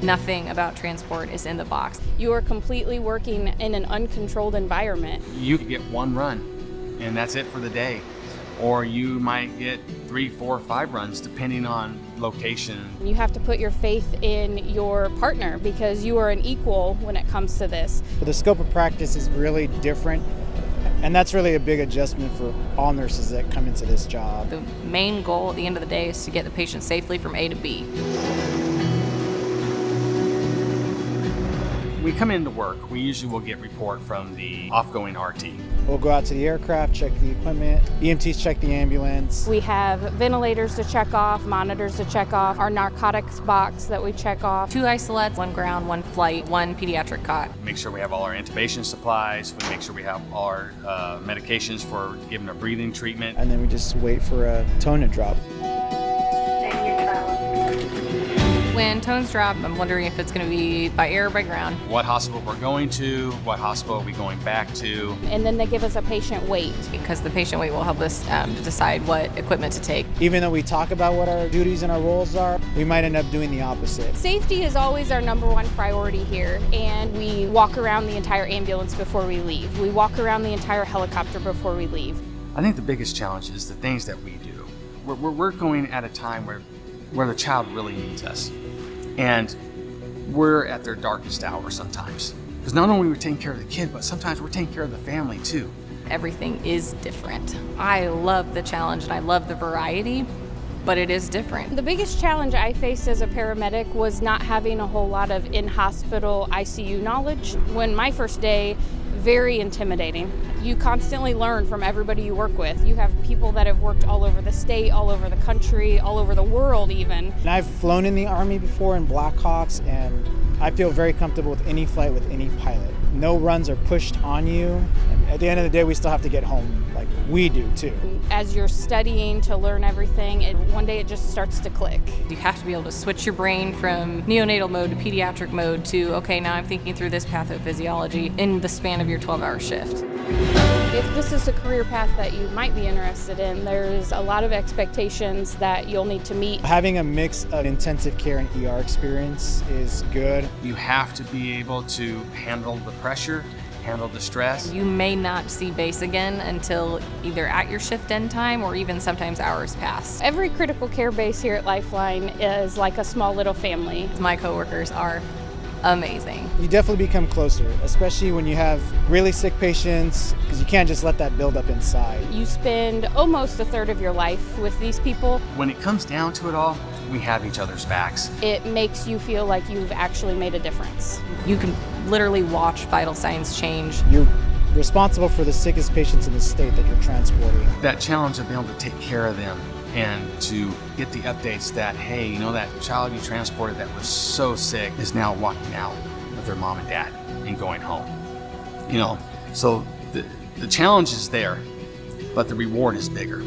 Nothing about transport is in the box. You are completely working in an uncontrolled environment. You could get one run, and that's it for the day. Or you might get 3, 4, 5 runs, depending on location. You have to put your faith in your partner because you are an equal when it comes to this. The scope of practice is really different, and that's really a big adjustment for all nurses that come into this job. The main goal at the end of the day is to get the patient safely from A to B. When we come into work, we usually will get report from the off-going RT. We'll go out to the aircraft, check the equipment, EMTs check the ambulance. We have ventilators to check off, monitors to check off, our narcotics box that we check off. 2 isolates, 1 ground, 1 flight, 1 pediatric cot. Make sure we have all our intubation supplies. We make sure we have all our medications for giving a breathing treatment. And then we just wait for a tone to drop. When tones drop, I'm wondering if it's going to be by air or by ground. What hospital we're going to, what hospital are we going back to. And then they give us a patient weight. Because the patient weight will help us to decide what equipment to take. Even though we talk about what our duties and our roles are, we might end up doing the opposite. Safety is always our #1 priority here, and we walk around the entire ambulance before we leave. We walk around the entire helicopter before we leave. I think the biggest challenge is the things that we do. We're going at a time where the child really needs us. And we're at their darkest hour sometimes. Because not only are we taking care of the kid, but sometimes we're taking care of the family too. Everything is different. I love the challenge and I love the variety, but it is different. The biggest challenge I faced as a paramedic was not having a whole lot of in-hospital ICU knowledge. When my first day, very intimidating. You constantly learn from everybody you work with. You have people that have worked all over the state, all over the country, all over the world even. And I've flown in the Army before in Blackhawks, and I feel very comfortable with any flight with any pilot. No runs are pushed on you. At the end of the day, we still have to get home, like we do too. As you're studying to learn everything, one day it just starts to click. You have to be able to switch your brain from neonatal mode to pediatric mode to, okay, now I'm thinking through this pathophysiology in the span of your 12-hour shift. If this is a career path that you might be interested in, there's a lot of expectations that you'll need to meet. Having a mix of intensive care and ER experience is good. You have to be able to handle the pressure, handle the stress. You may not see base again until either at your shift end time or even sometimes hours pass. Every critical care base here at Lifeline is like a small little family. My coworkers are amazing. You definitely become closer, especially when you have really sick patients, because you can't just let that build up inside. You spend almost a third of your life with these people. When it comes down to it all, we have each other's backs. It makes you feel like you've actually made a difference. You can literally watch vital signs change. You're responsible for the sickest patients in the state that you're transporting. That challenge of being able to take care of them and to get the updates that, hey, you know, that child you transported that was so sick is now walking out with their mom and dad and going home. You know, so the challenge is there, but the reward is bigger.